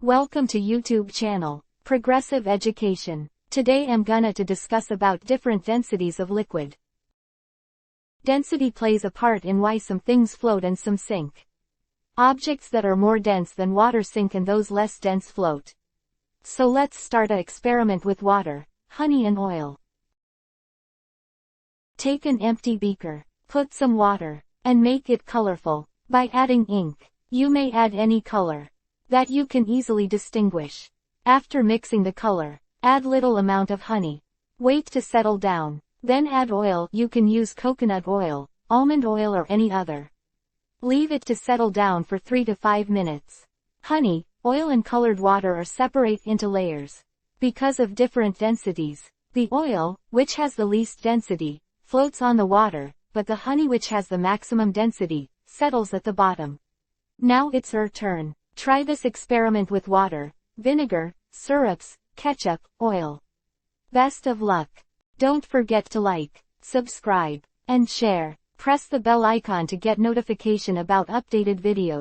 Welcome to YouTube channel, Progressive Education. Today I'm gonna to discuss about different densities of liquid. Density plays a part in why some things float and some sink. Objects that are more dense than water sink and those less dense float. So let's start an experiment with water, honey and oil. Take an empty beaker, put some water, and make it colorful. By adding ink, you may add any color that you can easily distinguish. After mixing the color, add little amount of honey. Wait to settle down. Then add oil. You can use coconut oil, almond oil or any other. Leave it to settle down for 3 to 5 minutes. Honey, oil and colored water are separate into layers. Because of different densities, the oil, which has the least density, floats on the water, but the honey, which has the maximum density, settles at the bottom. Now it's your turn. Try this experiment with water, vinegar, syrups, ketchup, oil. Best of luck. Don't forget to like, subscribe, and share. Press the bell icon to get notification about updated videos.